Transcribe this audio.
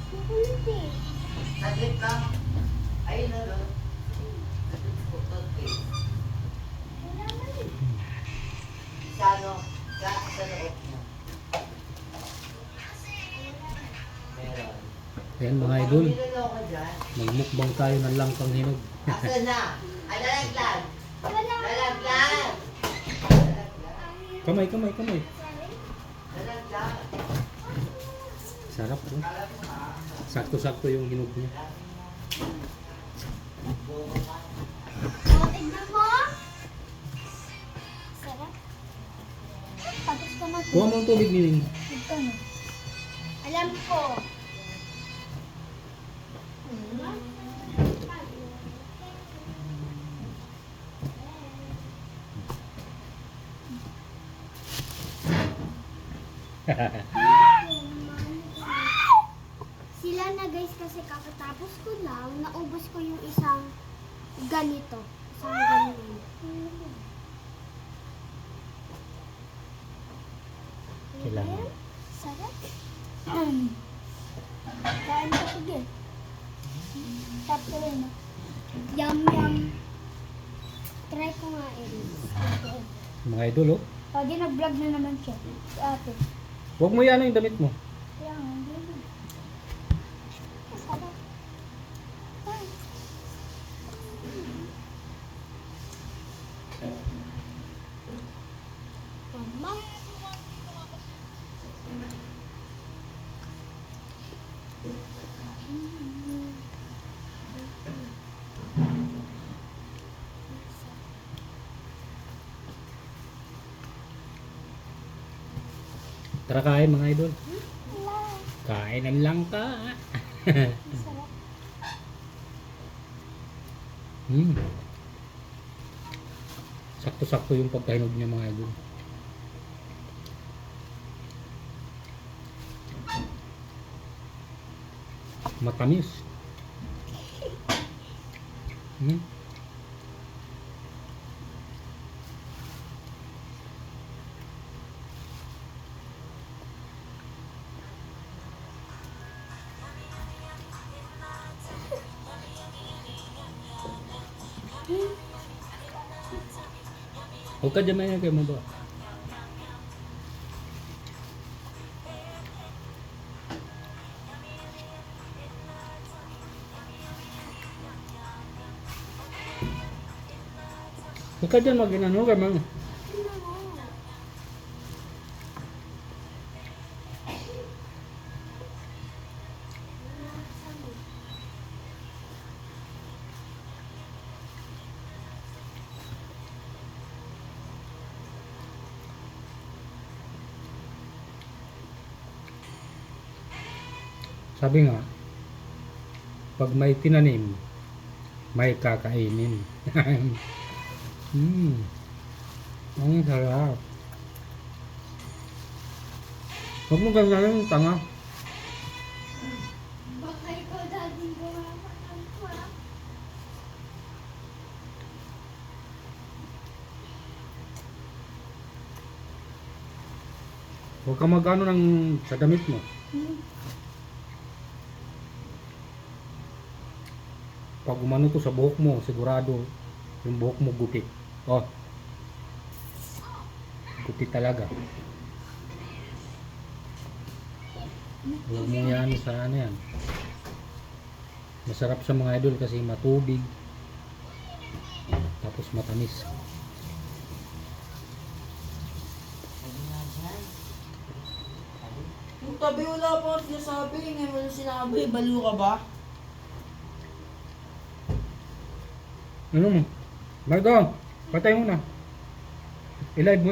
Makulit eh. Saglit lang. Ayun na doon. Toothpaste. Wala man eh. Sa ano? Sa loob niya. Meron. Ayan mga idol, Ano niloloko dyan? magmukbang tayo ng langkang hinog. Asan na? Ay, lalaglag. Wala. Lalaglag. Kamay, kamay, kamay. Lalaglag. Sarap oh. Kala mo ha? Sakto-sakto yung hinog niya. Oh, tignan mo. Sarap. Tapos ka na. Kuha mo ang tubig nining. Ito na. Alam ko. Sila na guys kasi kakatapos ko lang, naubos ko yung isang ganito. Isang ganito. Kailangan. Sarap. Kain ka sige. Sarap ko rin. ah. Yum yum. Try ko nga eh. Mga idol oh. Pag nag-vlog na naman siya. Si ate. Huwag mo yan yung damit mo. Kaya nga, hindi na. Sarap. Ay. Mama. Tara kain mga idol. Wala. Kain ng langka. Sarap. Sakto-sakto yung pagkahinog niya mga idol. Matamis. Huwag ka dyan may kayo mo ba? Huwag ka dyan mag-inano ka man. Sabi nga, pag may tinanim, may kakainin. Ang sarap. Huwag mo ganyan yung tanga. Baka ikaw dating gumapan ko ah. Huwag ka mag-ano ng sa damit mo. Pag umano to sa buhok mo, sigurado yung buhok mo gupit. Oh. Gupit talaga. Huwag mo yan sa ano yan. Masarap sa mga idol kasi matubig. Tapos matamis. Yung tabi wala pa ako sinasabi. Ngayon mo lang sinabi. Baliw ka ba? Ano mo? Margo, patay mo na. I-live mo.